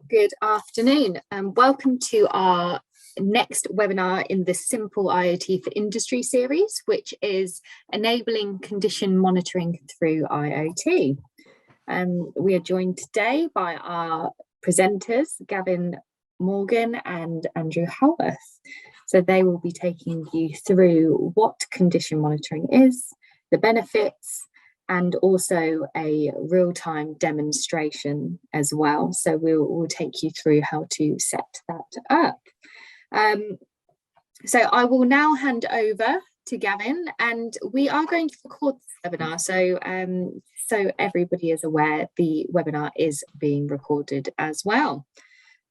Good afternoon and welcome to our next webinar in the Simple IoT for Industry series, which is enabling condition monitoring through IoT. We are joined today by our presenters, Gavin Morgan and Andrew Howarth. So they will be taking you through what condition monitoring is, the benefits, and also a real-time demonstration as well. So we'll take you through how to set that up. So I will now hand over to Gavin, and we are going to record this webinar. So everybody is aware the webinar is being recorded as well.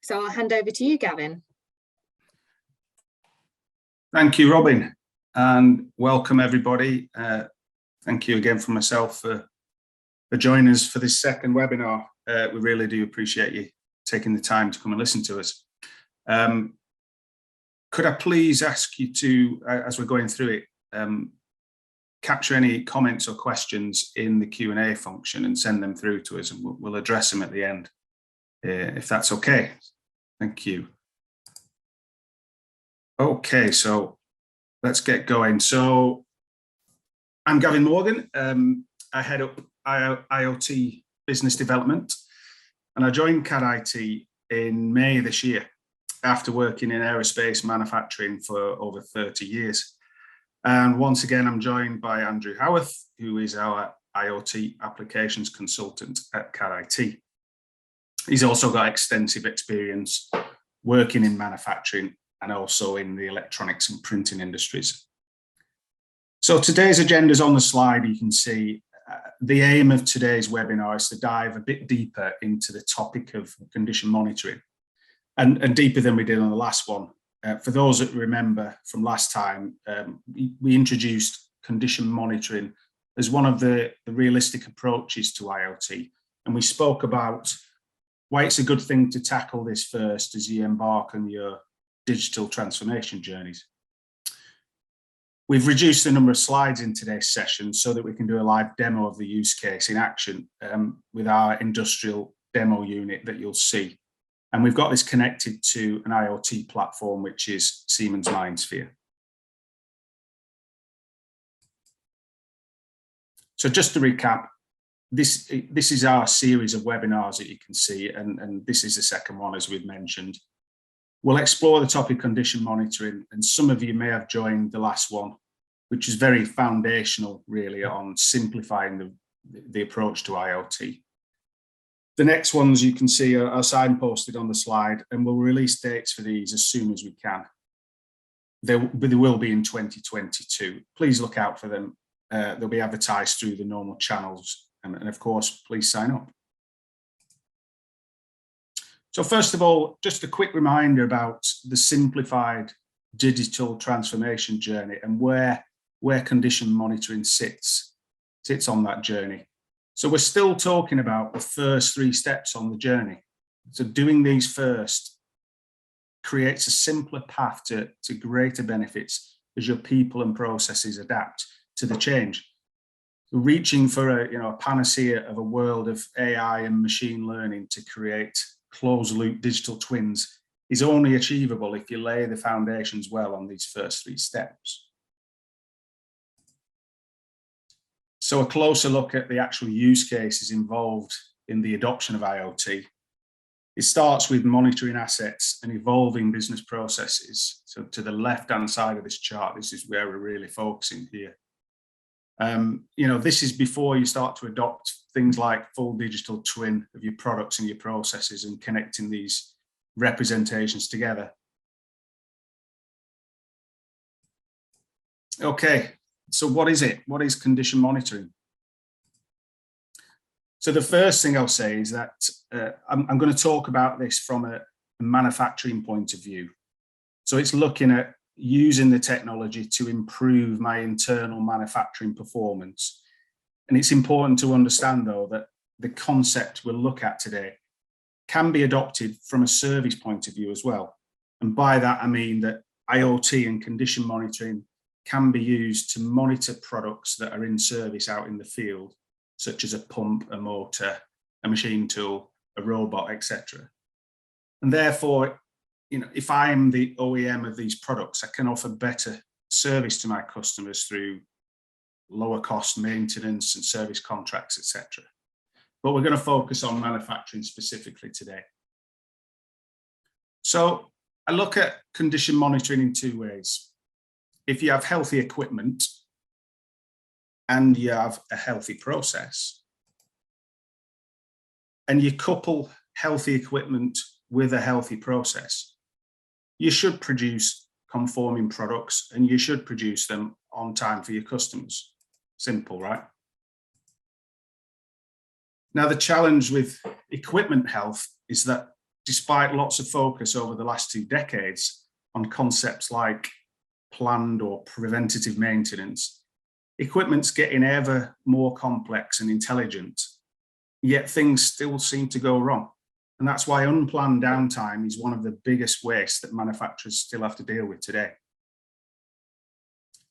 So I'll hand over to you, Gavin. Thank you, Robin, and welcome everybody. Thank you again from myself for joining us for this second webinar. We really do appreciate you taking the time to come and listen to us. Could I please ask you to, as we're going through it, capture any comments or questions in the Q&A function and send them through to us, and we'll address them at the end, if that's okay. Thank you. Okay, so let's get going. So I'm Gavin Morgan. I head up IoT business development, and I joined CAD-IT in May this year after working in aerospace manufacturing for over 30 years. And once again, I'm joined by Andrew Howarth, who is our IoT applications consultant at CAD-IT. He's also got extensive experience working in manufacturing and also in the electronics and printing industries. So today's agenda is on the slide. You can see the aim of today's webinar is to dive a bit deeper into the topic of condition monitoring, and deeper than we did on the last one. For those that remember from last time, we introduced condition monitoring as one of the realistic approaches to IoT, and we spoke about why it's a good thing to tackle this first as you embark on your digital transformation journeys. We've reduced the number of slides in today's session so that we can do a live demo of the use case in action with our industrial demo unit that you'll see. And we've got this connected to an IoT platform, which is Siemens Mindsphere. So just to recap, this is our series of webinars that you can see, and this is the second one, as we've mentioned. We'll explore the topic condition monitoring, and some of you may have joined the last one, which is very foundational, really, on simplifying the approach to IoT. The next ones you can see are signposted on the slide, and we'll release dates for these as soon as we can. They will be in 2022. Please look out for them. They'll be advertised through the normal channels, and of course, please sign up. So first of all, just a quick reminder about the simplified digital transformation journey and where condition monitoring sits on that journey. So we're still talking about the first 3 steps on the journey. So doing these first creates a simpler path to greater benefits as your people and processes adapt to the change. Reaching for a panacea of a world of AI and machine learning to create closed-loop digital twins is only achievable if you lay the foundations well on these first 3 steps. So a closer look at the actual use cases involved in the adoption of IoT. It starts with monitoring assets and evolving business processes. So to the left-hand side of this chart, this is where we're really focusing here. This is before you start to adopt things like full digital twin of your products and your processes and connecting these representations together. Okay, so what is it? What is condition monitoring? So the first thing I'll say is that I'm going to talk about this from a manufacturing point of view. So it's looking at using the technology to improve my internal manufacturing performance. And it's important to understand, though, that the concept we'll look at today can be adopted from a service point of view as well. And by that, I mean that IoT and condition monitoring can be used to monitor products that are in service out in the field, such as a pump, a motor, a machine tool, a robot, etc. And therefore, if I'm the OEM of these products, I can offer better service to my customers through lower cost maintenance and service contracts, etc. But we're going to focus on manufacturing specifically today. So I look at condition monitoring in two ways. If you have healthy equipment and you have a healthy process, and you couple healthy equipment with a healthy process, you should produce conforming products and you should produce them on time for your customers. Simple, right? Now, the challenge with equipment health is that despite lots of focus over the last 2 decades on concepts like planned or preventative maintenance, equipment's getting ever more complex and intelligent, yet things still seem to go wrong. And that's why unplanned downtime is one of the biggest wastes that manufacturers still have to deal with today.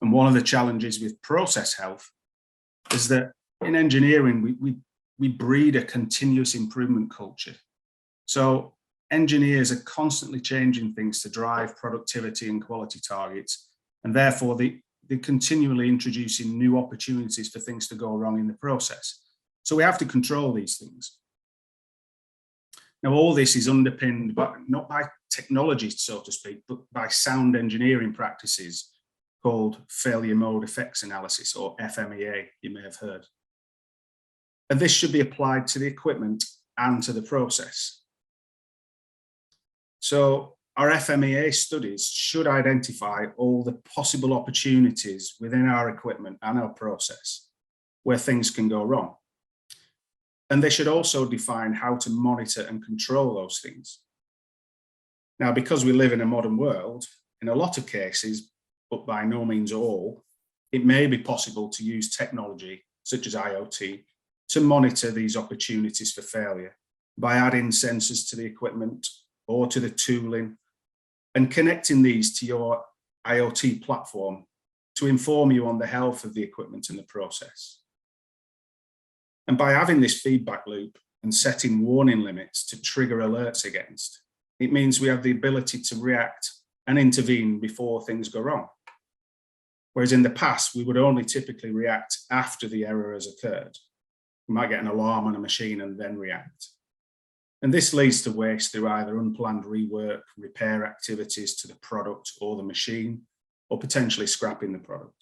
And one of the challenges with process health is that in engineering, we breed a continuous improvement culture. So engineers are constantly changing things to drive productivity and quality targets, and therefore they're continually introducing new opportunities for things to go wrong in the process. So we have to control these things. Now, all this is underpinned not by technology, so to speak, but by sound engineering practices called failure mode effects analysis, or FMEA, you may have heard. And this should be applied to the equipment and to the process. So our FMEA studies should identify all the possible opportunities within our equipment and our process where things can go wrong. And they should also define how to monitor and control those things. Now, because we live in a modern world, in a lot of cases, but by no means all, it may be possible to use technology such as IoT to monitor these opportunities for failure by adding sensors to the equipment or to the tooling and connecting these to your IoT platform to inform you on the health of the equipment and the process. And by having this feedback loop and setting warning limits to trigger alerts against, it means we have the ability to react and intervene before things go wrong. Whereas in the past, we would only typically react after the error has occurred. We might get an alarm on a machine and then react. And this leads to waste through either unplanned rework, repair activities to the product or the machine, or potentially scrapping the product.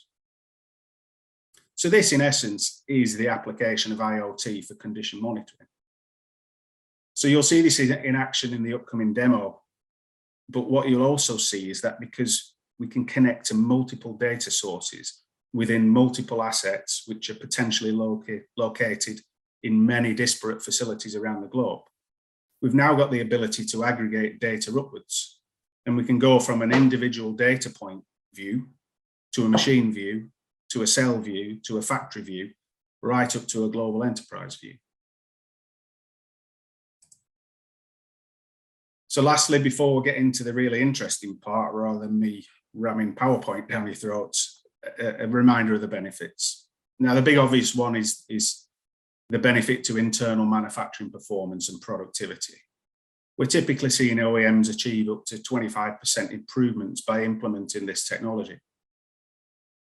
So this, in essence, is the application of IoT for condition monitoring. So you'll see this in action in the upcoming demo. But what you'll also see is that because we can connect to multiple data sources within multiple assets, which are potentially located in many disparate facilities around the globe, we've now got the ability to aggregate data upwards. And we can go from an individual data point view to a machine view, to a cell view, to a factory view, right up to a global enterprise view. So lastly, before we get into the really interesting part, rather than me ramming PowerPoint down your throats, a reminder of the benefits. Now, the big obvious one is the benefit to internal manufacturing performance and productivity. We're typically seeing OEMs achieve up to 25% improvements by implementing this technology.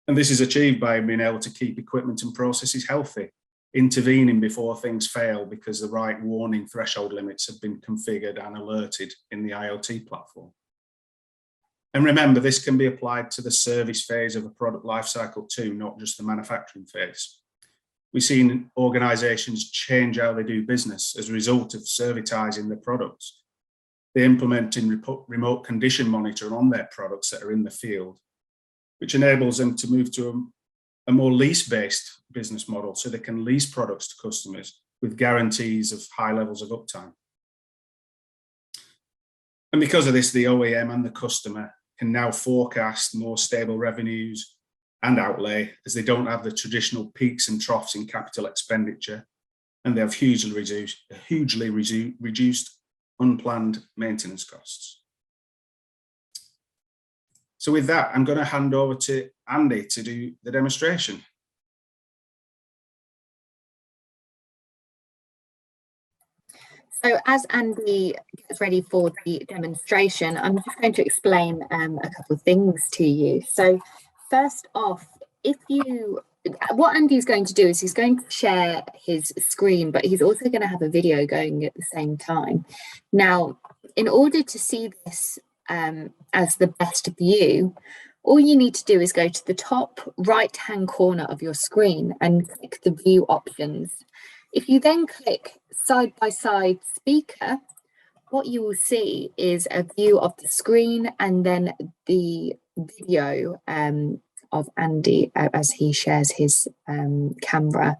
And this is achieved by being able to keep equipment and processes healthy, intervening before things fail because the right warning threshold limits have been configured and alerted in the IoT platform. And remember, this can be applied to the service phase of a product lifecycle too, not just the manufacturing phase. We've seen organizations change how they do business as a result of servitizing their products. They're implementing remote condition monitoring on their products that are in the field, which enables them to move to a more lease-based business model so they can lease products to customers with guarantees of high levels of uptime. And because of this, the OEM and the customer can now forecast more stable revenues and outlay, as they don't have the traditional peaks and troughs in capital expenditure, and they have hugely reduced unplanned maintenance costs. So with that, I'm going to hand over to Andy to do the demonstration. So as Andy gets ready for the demonstration, I'm just going to explain a couple of things to you. So first off, what Andy's going to do is he's going to share his screen, but he's also going to have a video going at the same time. Now, in order to see this as the best view, all you need to do is go to the top right-hand corner of your screen and click the view options. If you then click side-by-side speaker, what you will see is a view of the screen and then the video of Andy as he shares his camera.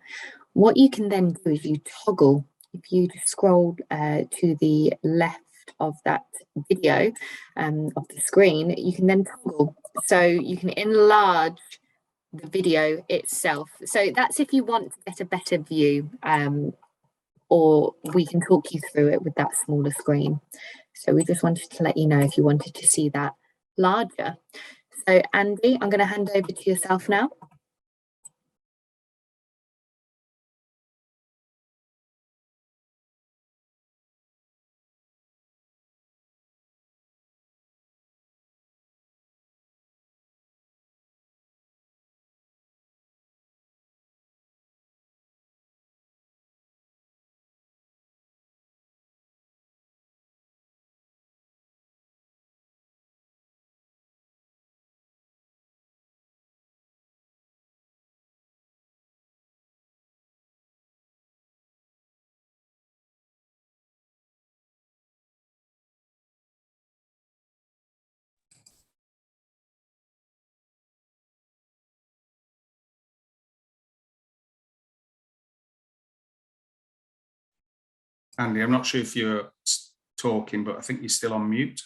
What you can then do is you toggle. If you scroll to the left of that video of the screen, you can then toggle. So you can enlarge the video itself. So that's if you want to get a better view, or we can talk you through it with that smaller screen. So we just wanted to let you know if you wanted to see that larger. So Andy, I'm going to hand over to yourself now. Andy, I'm not sure if you're talking, but I think you're still on mute.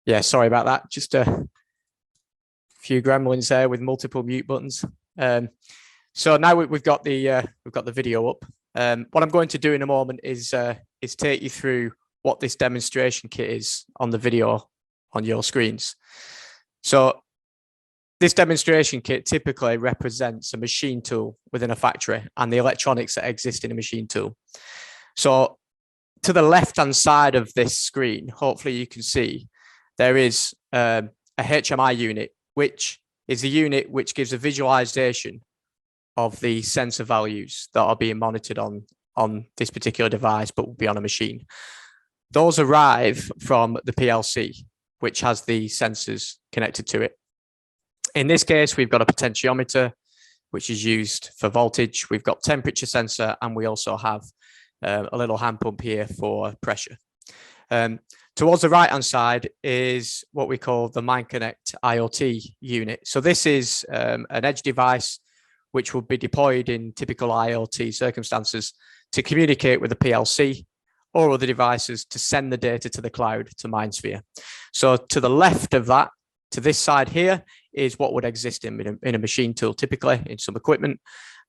Yeah, sorry about that. Just a few gremlins there with multiple mute buttons. So now we've got the video up. What I'm going to do in a moment is take you through what this demonstration kit is on the video on your screens. So this demonstration kit typically represents a machine tool within a factory and the electronics that exist in a machine tool. So to the left-hand side of this screen, hopefully you can see there is a HMI unit, which is the unit which gives a visualization of the sensor values that are being monitored on this particular device, but will be on a machine. Those arrive from the PLC, which has the sensors connected to it. In this case, we've got a potentiometer, which is used for voltage. We've got temperature sensor, and we also have a little hand pump here for pressure. Towards the right-hand side is what we call the MindConnect IoT unit. So this is an edge device which will be deployed in typical IoT circumstances to communicate with the PLC or other devices to send the data to the cloud, to Mindsphere. So to the left of that, to this side here, is what would exist in a machine tool, typically in some equipment,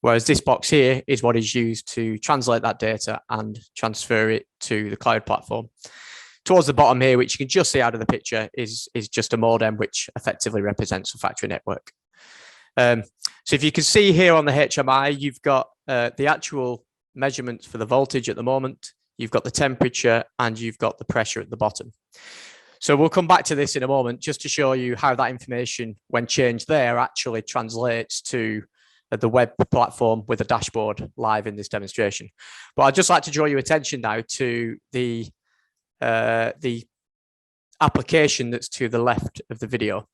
whereas this box here is what is used to translate that data and transfer it to the cloud platform. Towards the bottom here, which you can just see out of the picture, is just a modem, which effectively represents a factory network. So if you can see here on the HMI, you've got the actual measurements for the voltage at the moment, you've got the temperature, and you've got the pressure at the bottom. So we'll come back to this in a moment just to show you how that information, when changed there, actually translates to the web platform with a dashboard live in this demonstration. But I'd just like to draw your attention now to the application that's to the left of the video.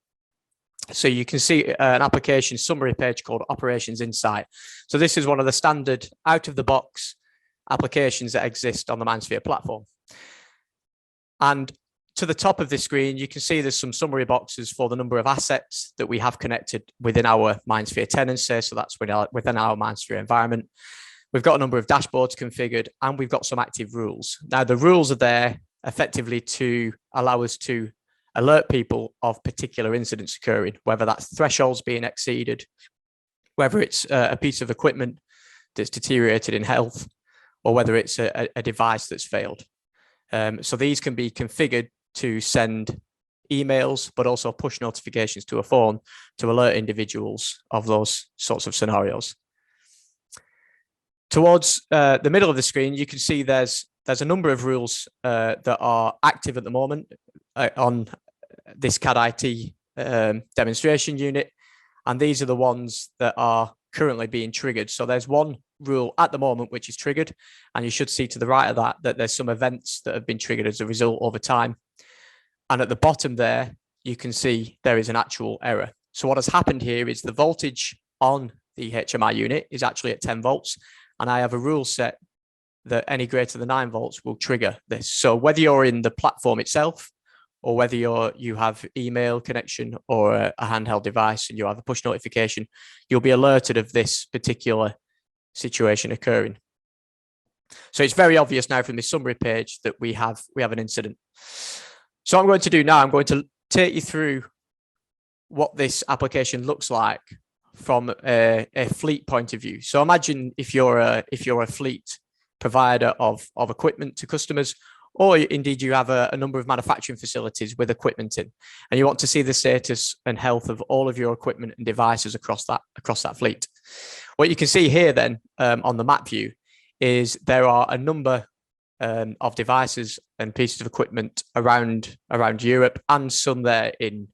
So you can see an application summary page called Operations Insight. So this is one of the standard out-of-the-box applications that exist on the Mindsphere platform. And to the top of this screen, you can see there's some summary boxes for the number of assets that we have connected within our Mindsphere tenancy. So that's within our Mindsphere environment. We've got a number of dashboards configured, and we've got some active rules. Now, the rules are there effectively to allow us to alert people of particular incidents occurring, whether that's thresholds being exceeded, whether it's a piece of equipment that's deteriorated in health, or whether it's a device that's failed. So these can be configured to send emails, but also push notifications to a phone to alert individuals of those sorts of scenarios. Towards the middle of the screen, you can see there's a number of rules that are active at the moment on this CAD-IT demonstration unit, and these are the ones that are currently being triggered. So there's one rule at the moment which is triggered, and you should see to the right of that there's some events that have been triggered as a result over time. And at the bottom there, you can see there is an actual error. So what has happened here is the voltage on the HMI unit is actually at 10 volts, and I have a rule set that any greater than 9 volts will trigger this. So whether you're in the platform itself, or whether you have email connection or a handheld device and you have a push notification, you'll be alerted of this particular situation occurring. So it's very obvious now from this summary page that we have an incident. So what I'm going to do now, I'm going to take you through what this application looks like from a fleet point of view. So imagine if you're a fleet provider of equipment to customers, or indeed you have a number of manufacturing facilities with equipment in, and you want to see the status and health of all of your equipment and devices across that fleet. What you can see here then on the map view is there are a number of devices and pieces of equipment around Europe, and some there in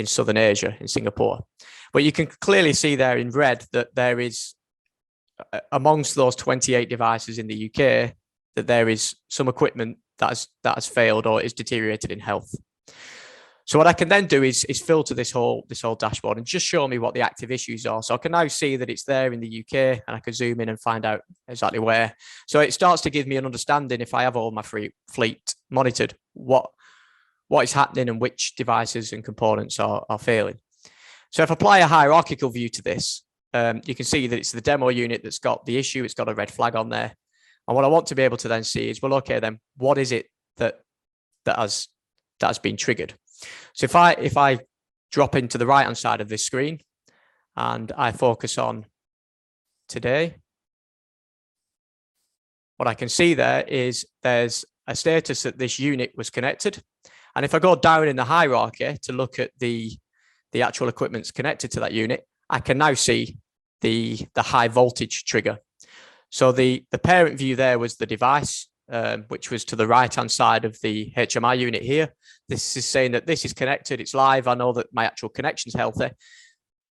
Southern Asia, in Singapore. But you can clearly see there in red that there is, amongst those 28 devices in the UK, that there is some equipment that has failed or is deteriorated in health. So what I can then do is filter this whole dashboard and just show me what the active issues are. So I can now see that it's there in the UK, and I can zoom in and find out exactly where. So it starts to give me an understanding, if I have all my fleet monitored, what is happening and which devices and components are failing. So if I apply a hierarchical view to this, you can see that it's the demo unit that's got the issue. It's got a red flag on there. And what I want to be able to then see is, well, okay, then what is it that has been triggered? So if I drop into the right-hand side of this screen and I focus on today, what I can see there is there's a status that this unit was connected. And if I go down in the hierarchy to look at the actual equipment's connected to that unit, I can now see the high voltage trigger. So the parent view there was the device, which was to the right-hand side of the HMI unit here. This is saying that this is connected, it's live. I know that my actual connection's healthy,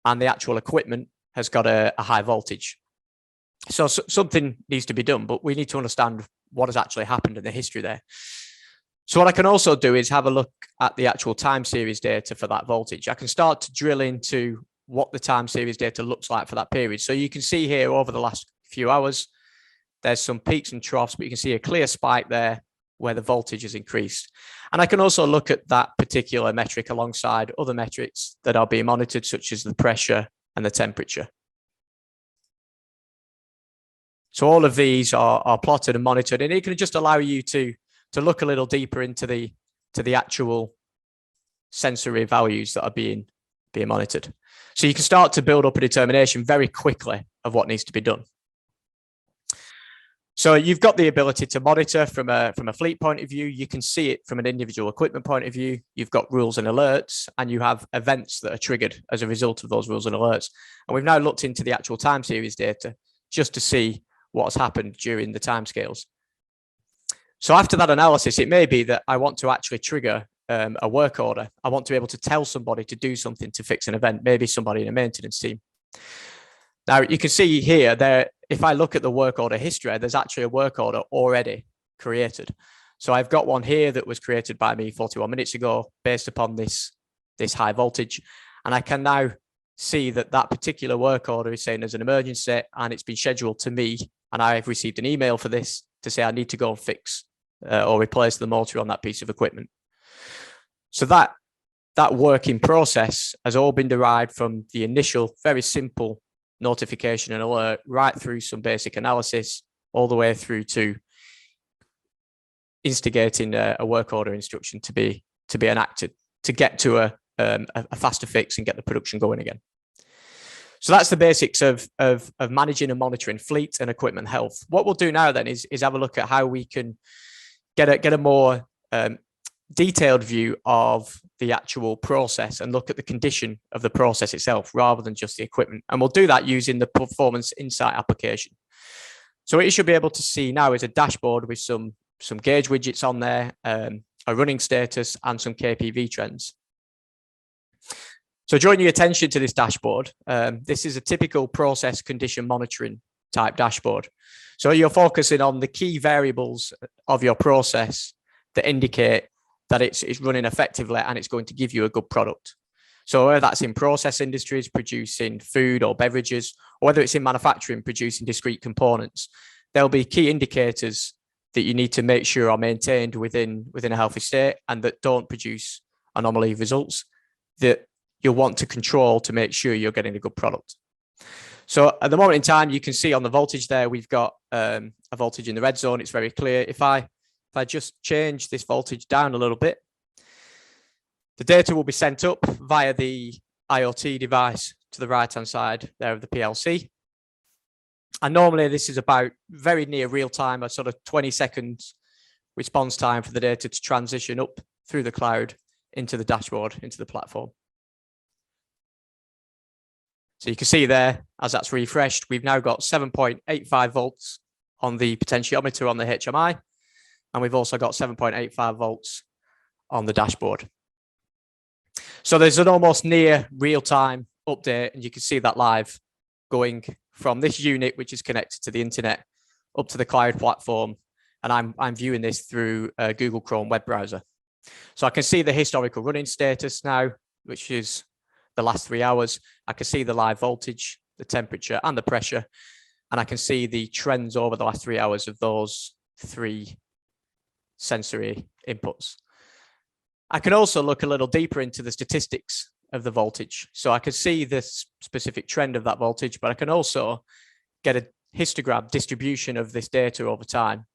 and the actual equipment has got a high voltage. So something needs to be done, but we need to understand what has actually happened in the history there. So what I can also do is have a look at the actual time series data for that voltage. I can start to drill into what the time series data looks like for that period. So you can see here over the last few hours, there's some peaks and troughs, but you can see a clear spike there where the voltage has increased. And I can also look at that particular metric alongside other metrics that are being monitored, such as the pressure and the temperature. So all of these are plotted and monitored, and it can just allow you to look a little deeper into the actual sensory values that are being monitored. So you can start to build up a determination very quickly of what needs to be done. So you've got the ability to monitor from a fleet point of view. You can see it from an individual equipment point of view. You've got rules and alerts, and you have events that are triggered as a result of those rules and alerts. And we've now looked into the actual time series data just to see what has happened during the timescales. So after that analysis, it may be that I want to actually trigger a work order. I want to be able to tell somebody to do something to fix an event, maybe somebody in a maintenance team. Now, you can see here, if I look at the work order history, there's actually a work order already created. So I've got one here that was created by me 41 minutes ago based upon this high voltage. And I can now see that particular work order is saying there's an emergency and it's been scheduled to me. And I've received an email for this to say I need to go and fix or replace the motor on that piece of equipment. So that working process has all been derived from the initial very simple notification and alert, right through some basic analysis, all the way through to instigating a work order instruction to be enacted to get to a faster fix and get the production going again. So that's the basics of managing and monitoring fleet and equipment health. What we'll do now then is have a look at how we can get a more detailed view of the actual process and look at the condition of the process itself rather than just the equipment. And we'll do that using the Performance Insight application. So what you should be able to see now is a dashboard with some gauge widgets on there, a running status and some KPV trends. So drawing your attention to this dashboard, this is a typical process condition monitoring type dashboard. So you're focusing on the key variables of your process that indicate that it's running effectively and it's going to give you a good product. So whether that's in process industries producing food or beverages, or whether it's in manufacturing producing discrete components, there'll be key indicators that you need to make sure are maintained within a healthy state and that don't produce anomaly results that you'll want to control to make sure you're getting a good product. So at the moment in time, you can see on the voltage there, we've got a voltage in the red zone. It's very clear. If I just change this voltage down a little bit, the data will be sent up via the IoT device to the right-hand side there of the PLC. And normally this is about very near real time, a sort of 20 seconds response time for the data to transition up through the cloud into the dashboard, into the platform. So you can see there, as that's refreshed, we've now got 7.85 volts on the potentiometer on the HMI, and we've also got 7.85 volts on the dashboard. So there's an almost near real-time update, and you can see that live going from this unit, which is connected to the internet, up to the cloud platform. And I'm viewing this through a Google Chrome web browser. So I can see the historical running status now, which is the last 3 hours. I can see the live voltage, the temperature and the pressure. And I can see the trends over the last 3 hours of those 3 sensory inputs. I can also look a little deeper into the statistics of the voltage. So I can see this specific trend of that voltage, but I can also get a histogram distribution of this data over time,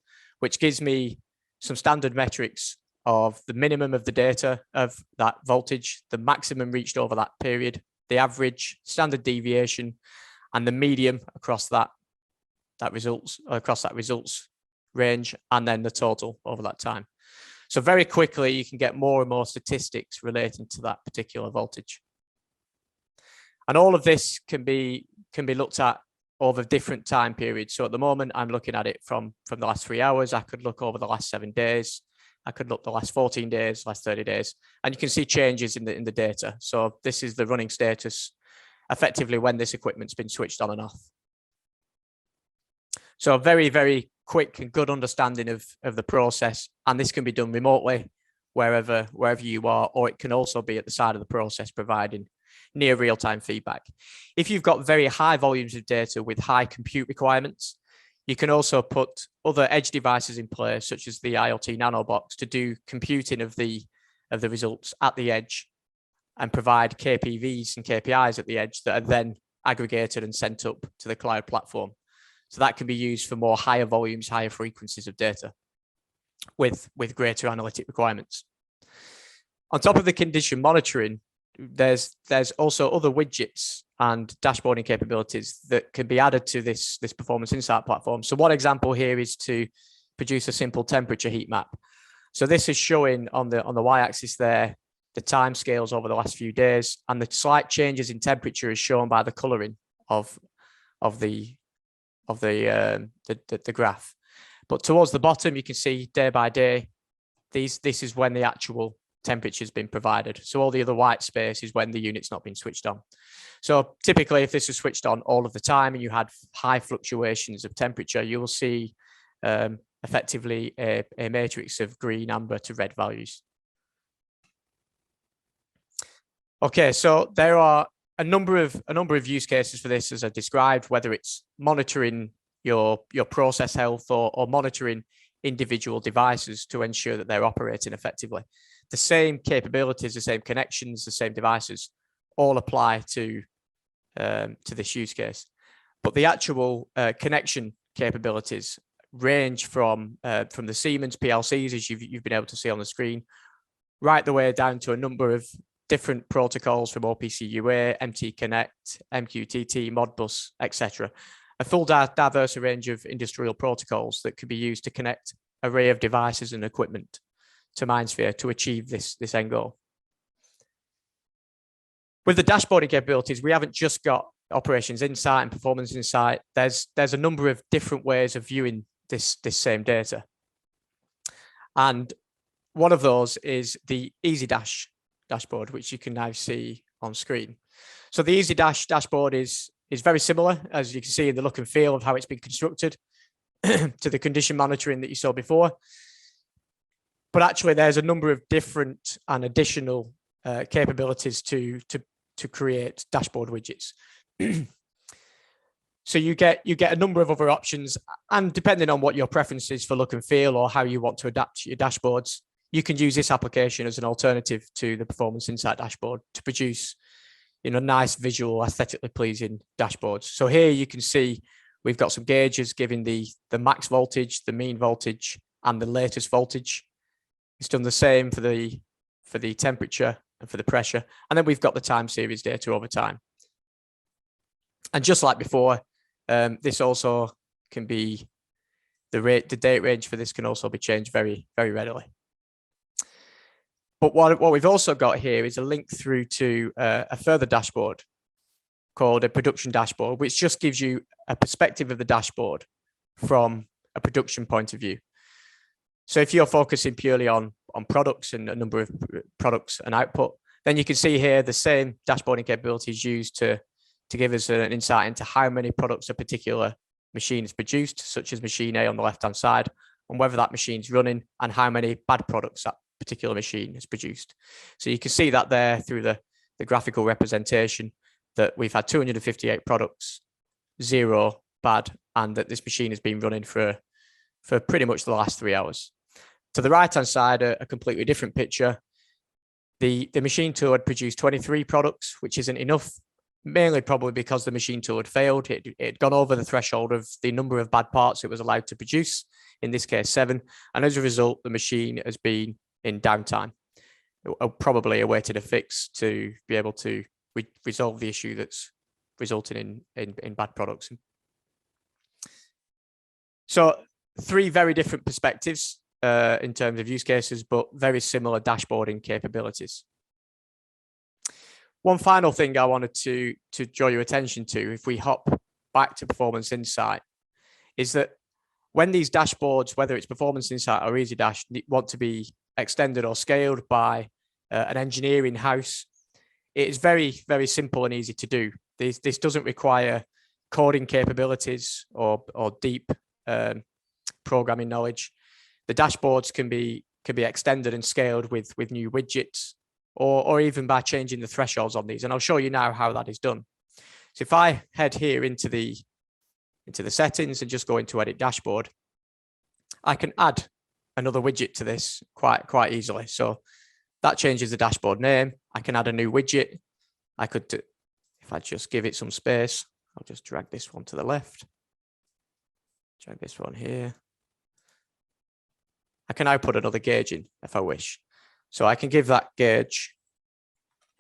which gives me some standard metrics of the minimum of the data of that voltage, the maximum reached over that period, the average, standard deviation, and the medium across that results range, and then the total over that time. So very quickly, you can get more and more statistics relating to that particular voltage. And all of this can be looked at over different time periods. So at the moment, I'm looking at it from the last 3 hours. I could look over the last 7 days. I could look the last 14 days, last 30 days, and you can see changes in the data. So this is the running status, effectively when this equipment's been switched on and off. So a very, very quick and good understanding of the process, and this can be done remotely wherever you are, or it can also be at the side of the process providing near real-time feedback. If you've got very high volumes of data with high compute requirements, you can also put other edge devices in place, such as the IoT Nano Box, to do computing of the results at the edge and provide KPVs and KPIs at the edge that are then aggregated and sent up to the cloud platform. So that can be used for more higher volumes, higher frequencies of data with greater analytic requirements. On top of the condition monitoring, there's also other widgets and dashboarding capabilities that can be added to this Performance Insight platform. So one example here is to produce a simple temperature heat map. So this is showing on the y-axis there the time scales over the last few days, and the slight changes in temperature is shown by the coloring of the graph. But towards the bottom, you can see day by day, this is when the actual temperature has been provided. So all the other white space is when the unit's not been switched on. So typically, if this is switched on all of the time and you had high fluctuations of temperature, you will see effectively a matrix of green, amber to red values. Okay, so there are a number of use cases for this, as I described, whether it's monitoring your process health or monitoring individual devices to ensure that they're operating effectively. The same capabilities, the same connections, the same devices all apply to this use case. But the actual connection capabilities range from the Siemens PLCs, as you've been able to see on the screen, right the way down to a number of different protocols from OPC UA, MT Connect, MQTT, Modbus, etc. A full diverse range of industrial protocols that can be used to connect an array of devices and equipment to Mindsphere to achieve this end goal. With the dashboarding capabilities, we haven't just got operations insight and performance insight. There's a number of different ways of viewing this same data. And one of those is the EasyDash dashboard, which you can now see on screen. So the EasyDash dashboard is very similar, as you can see in the look and feel of how it's been constructed to the condition monitoring that you saw before. But actually, there's a number of different and additional capabilities to create dashboard widgets. So you get a number of other options, and depending on what your preference is for look and feel or how you want to adapt your dashboards, you can use this application as an alternative to the Performance Insight dashboard to produce, nice visual, aesthetically pleasing dashboards. So here you can see we've got some gauges giving the max voltage, the mean voltage, and the latest voltage. It's done the same for the temperature and for the pressure, and then we've got the time series data over time. And just like before, this also can be the date range for this can also be changed very, very readily. But what we've also got here is a link through to a further dashboard called a production dashboard, which just gives you a perspective of the dashboard from a production point of view. So if you're focusing purely on products and a number of products and output, then you can see here the same dashboarding capabilities used to give us an insight into how many products a particular machine is produced, such as machine A on the left-hand side, and whether that machine's running and how many bad products that particular machine has produced. So you can see that there through the graphical representation that we've had 258 products, 0 bad, and that this machine has been running for pretty much the last 3 hours. To the right-hand side, a completely different picture. The machine tool had produced 23 products, which isn't enough, mainly probably because the machine tool had failed. It had gone over the threshold of the number of bad parts it was allowed to produce, in this case 7. And as a result, the machine has been in downtime, probably awaited a fix to be able to resolve the issue that's resulting in bad products. So 3 very different perspectives in terms of use cases, but very similar dashboarding capabilities. One final thing I wanted to draw your attention to, if we hop back to Performance Insight, is that when these dashboards, whether it's Performance Insight or EasyDash, want to be extended or scaled by an engineering house, it is very, very simple and easy to do. This doesn't require coding capabilities or deep programming knowledge. The dashboards can be extended and scaled with new widgets, or even by changing the thresholds on these. And I'll show you now how that is done. So if I head here into the settings and just go into Edit Dashboard, I can add another widget to this quite easily. So that changes the dashboard name. I can add a new widget. I could, if I just give it some space, I'll just drag this one to the left, drag this one here. I can now put another gauge in if I wish. So I can give that gauge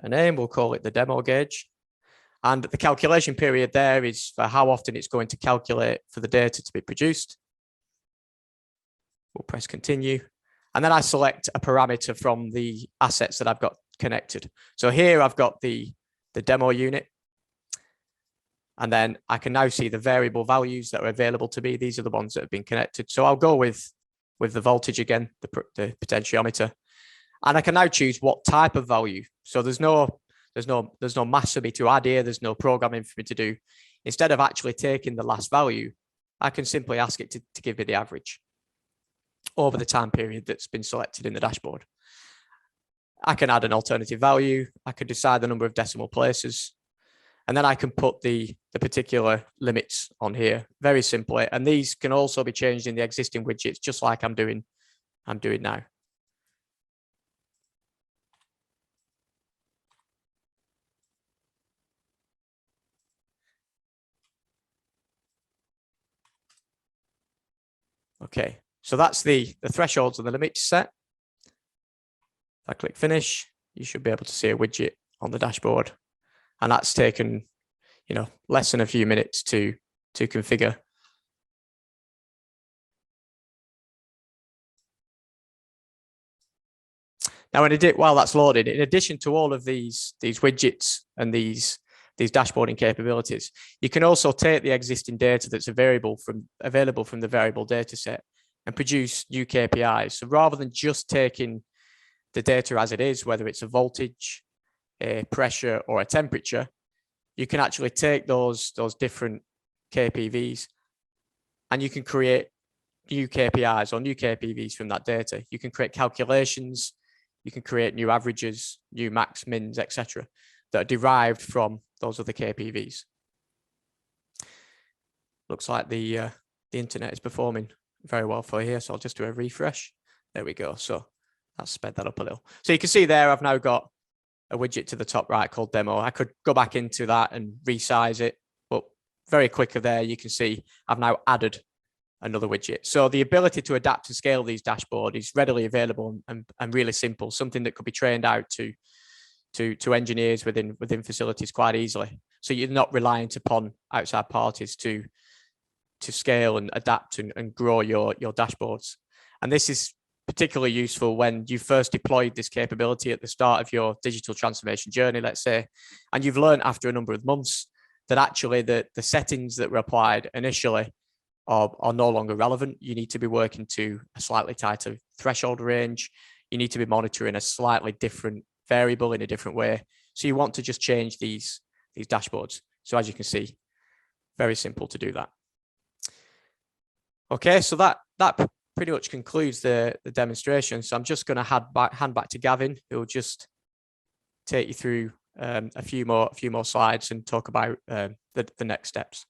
a name. We'll call it the demo gauge. And the calculation period there is for how often it's going to calculate for the data to be produced. We'll press continue. And then I select a parameter from the assets that I've got connected. So here I've got the demo unit. And then I can now see the variable values that are available to me. These are the ones that have been connected. So I'll go with the voltage again, the potentiometer. And I can now choose what type of value. So there's no maths for me to add here. There's no programming for me to do. Instead of actually taking the last value, I can simply ask it to give me the average over the time period that's been selected in the dashboard. I can add an alternative value. I can decide the number of decimal places. And then I can put the particular limits on here very simply. And these can also be changed in the existing widgets, just like I'm doing now. Okay, so that's the thresholds and the limits set. If I click finish, you should be able to see a widget on the dashboard. And that's taken, less than a few minutes to configure. Now, while that's loaded, in addition to all of these widgets and these dashboarding capabilities, you can also take the existing data that's available from the variable data set and produce new KPIs. So rather than just taking the data as it is, whether it's a voltage, a pressure, or a temperature, you can actually take those different KPVs and you can create new KPIs or new KPVs from that data. You can create calculations, you can create new averages, new max, mins, etc., that are derived from those other KPVs. Looks like the internet is performing very well for here, so I'll just do a refresh. There we go. So I'll sped that up a little. So you can see there, I've now got a widget to the top right called demo. I could go back into that and resize it, but very quickly there, you can see I've now added another widget. So the ability to adapt and scale these dashboards is readily available and really simple, something that could be trained out to engineers within facilities quite easily. So you're not reliant upon outside parties to scale and adapt and grow your dashboards. And this is particularly useful when you first deployed this capability at the start of your digital transformation journey, let's say, and you've learned after a number of months that actually the settings that were applied initially are no longer relevant. You need to be working to a slightly tighter threshold range. You need to be monitoring a slightly different variable in a different way. So you want to just change these dashboards. So as you can see, very simple to do that. Okay, so that pretty much concludes the demonstration. So I'm just going to hand back to Gavin, who will just take you through a few more slides and talk about the next steps.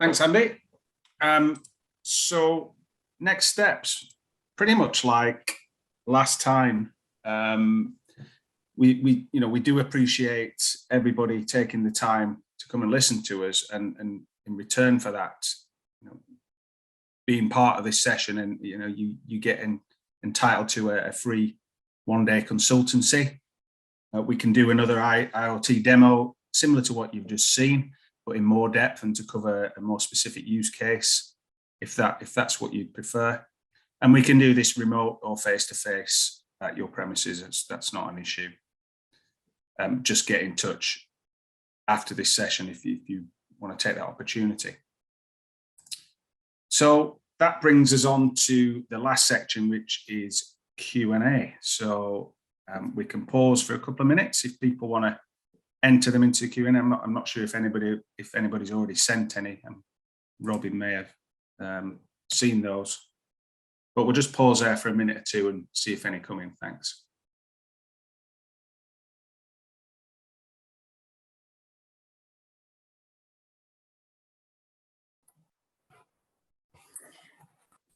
Thanks, Andy. So next steps, pretty much like last time. We do appreciate everybody taking the time to come and listen to us, and in return for that, being part of this session, and you get entitled to a free one-day consultancy. We can do another IoT demo similar to what you've just seen, but in more depth and to cover a more specific use case, if that's what you'd prefer. And we can do this remote or face-to-face at your premises. That's not an issue. Just get in touch after this session if you want to take that opportunity. So that brings us on to the last section, which is Q&A. So we can pause for a couple of minutes if people want to enter them into Q&A. I'm not sure if anybody's already sent any. Robin may have seen those, but we'll just pause there for a minute or two and see if any come in. Thanks.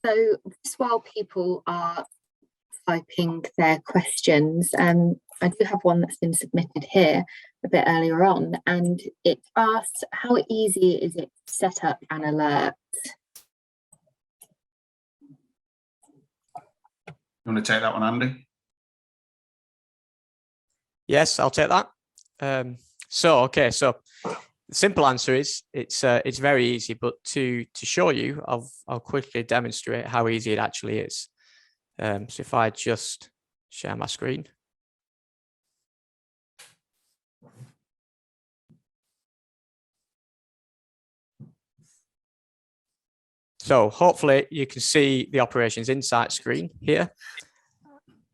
So just while people are typing their questions, I do have one that's been submitted here a bit earlier on, and it asks, how easy is it to set up an alert? You want to take that one, Andy? Yes, I'll take that. So the simple answer is it's very easy, but to show you, I'll quickly demonstrate how easy it actually is. So if I just share my screen. So hopefully you can see the Operations Insight screen here.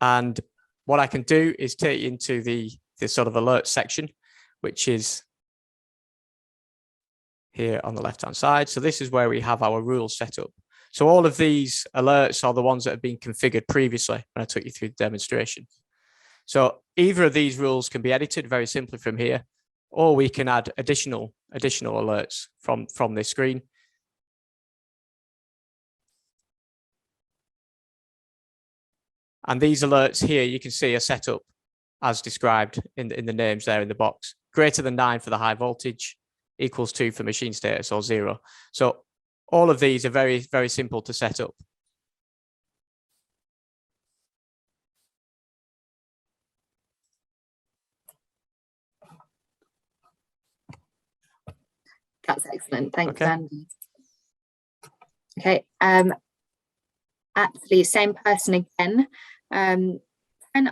And what I can do is take you into the sort of alert section, which is here on the left-hand side. So this is where we have our rules set up. So all of these alerts are the ones that have been configured previously when I took you through the demonstration. So either of these rules can be edited very simply from here, or we can add additional alerts from this screen. And these alerts here, you can see, are set up as described in the names there in the box. Greater than 9 for the high voltage, equals 2 for machine status, or 0. So all of these are very, very simple to set up. That's excellent. Thanks, Okay. Andy. Okay. Actually, same person again. Can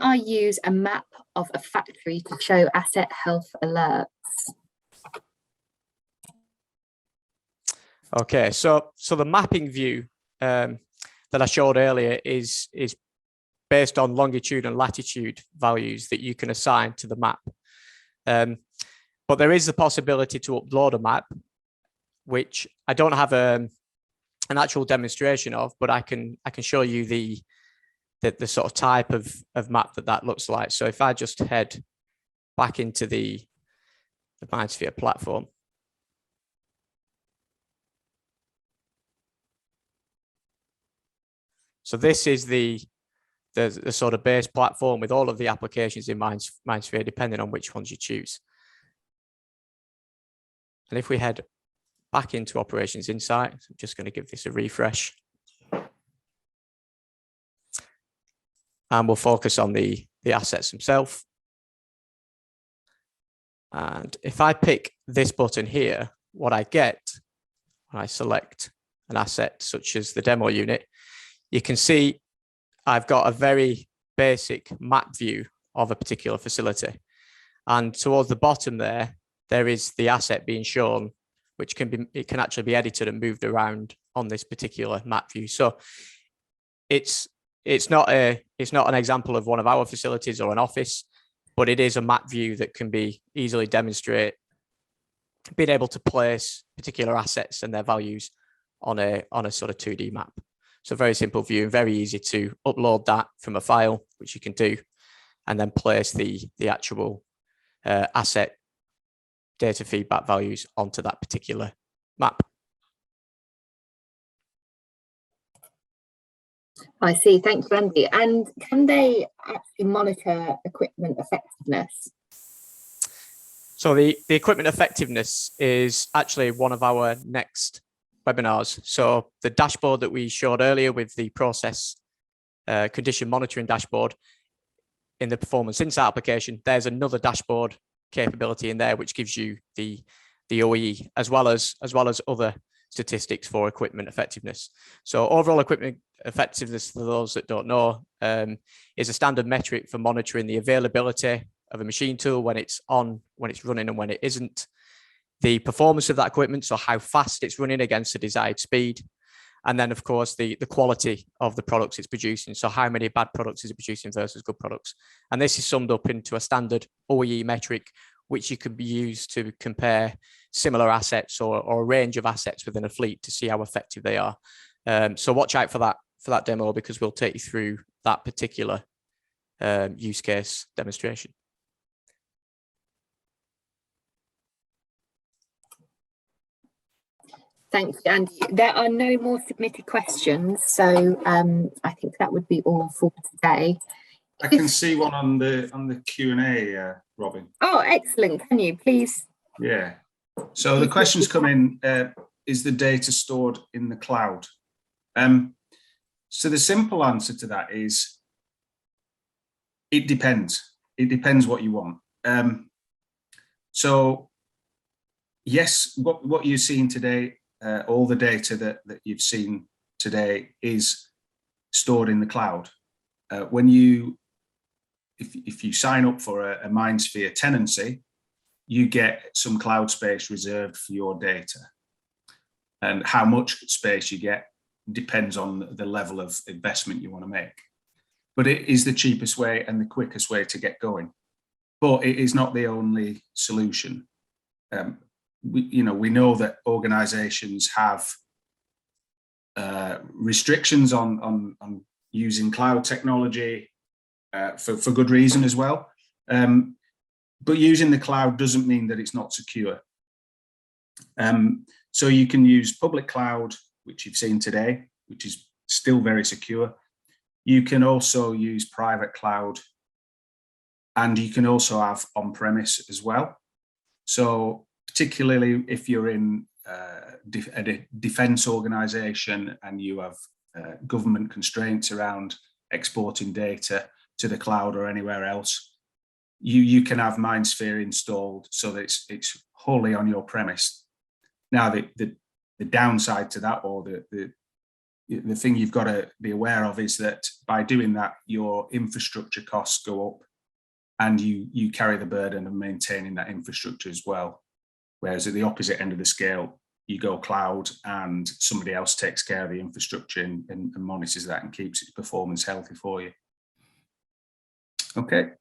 I use a map of a factory to show asset health alerts? Okay, so the mapping view that I showed earlier is based on longitude and latitude values that you can assign to the map. But there is the possibility to upload a map, which I don't have an actual demonstration of, but I can show you the sort of type of map that looks like. So if I just head back into the Mindsphere platform. So this is the sort of base platform with all of the applications in Mindsphere, depending on which ones you choose. And if we head back into Operations Insight, I'm just going to give this a refresh. And we'll focus on the assets themselves. And if I pick this button here, what I get when I select an asset such as the demo unit, you can see I've got a very basic map view of a particular facility. And towards the bottom there is the asset being shown, which can actually be edited and moved around on this particular map view. So it's not an example of one of our facilities or an office, but it is a map view that can be easily demonstrate being able to place particular assets and their values on a sort of 2D map. So very simple view and very easy to upload that from a file, which you can do, and then place the actual asset data feedback values onto that particular map. I see. Thank you, Andy. And can they actually monitor equipment effectiveness? So the equipment effectiveness is actually one of our next webinars. So the dashboard that we showed earlier with the process condition monitoring dashboard in the Performance Insight application, there's another dashboard capability in there which gives you the OEE as well as other statistics for equipment effectiveness. So overall equipment effectiveness, for those that don't know, is a standard metric for monitoring the availability of a machine tool when it's on, when it's running, and when it isn't. The performance of that equipment, so how fast it's running against the desired speed. And then, of course, the quality of the products it's producing. So how many bad products is it producing versus good products? And this is summed up into a standard OEE metric, which you could be used to compare similar assets or a range of assets within a fleet to see how effective they are. So watch out for that demo, because we'll take you through that particular use case demonstration. Thanks, Andy. There are no more submitted questions, so I think that would be all for today. I can see one on the Q&A, Robin. Oh, excellent. Can you please? Yeah. So the questions come in, is the data stored in the cloud? So the simple answer to that is, it depends. It depends what you want. So yes, what you're seeing today, all the data that you've seen today is stored in the cloud. When if you sign up for a Mindsphere tenancy, you get some cloud space reserved for your data. And how much space you get depends on the level of investment you want to make. But it is the cheapest way and the quickest way to get going. But it is not the only solution. We know that organizations have restrictions on using cloud technology for good reason as well. But using the cloud doesn't mean that it's not secure. So you can use public cloud, which you've seen today, which is still very secure. You can also use private cloud, and you can also have on-premise as well. So particularly if you're in a defense organization and you have government constraints around exporting data to the cloud or anywhere else, you can have Mindsphere installed so that it's wholly on your premise. Now, the downside to that, or the the thing you've got to be aware of is that by doing that, your infrastructure costs go up, and you carry the burden of maintaining that infrastructure as well. Whereas at the opposite end of the scale, you go cloud and somebody else takes care of the infrastructure and monitors that and keeps its performance healthy for you. Okay.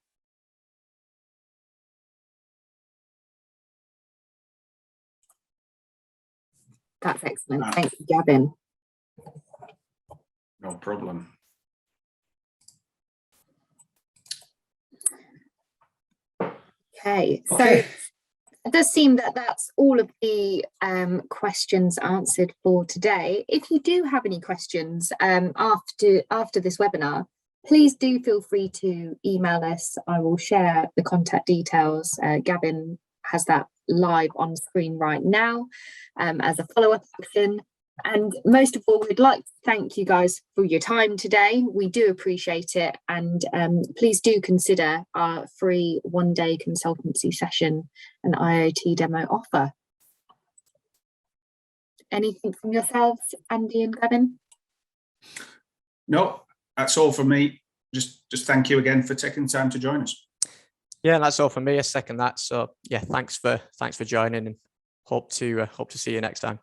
That's excellent. Thank you, Gavin. No problem. Okay, so it does seem that that's all of the questions answered for today. If you do have any questions after this webinar, please do feel free to email us. I will share the contact details. Gavin has that live on screen right now as a follow-up action. And most of all, we'd like to thank you guys for your time today. We do appreciate it. And please do consider our free one-day consultancy session and IoT demo offer. Anything from yourselves, Andy and Gavin? No, that's all from me. Just thank you again for taking time to join us. Yeah, that's all from me. I second that. So yeah, thanks for joining, and hope to see you next time.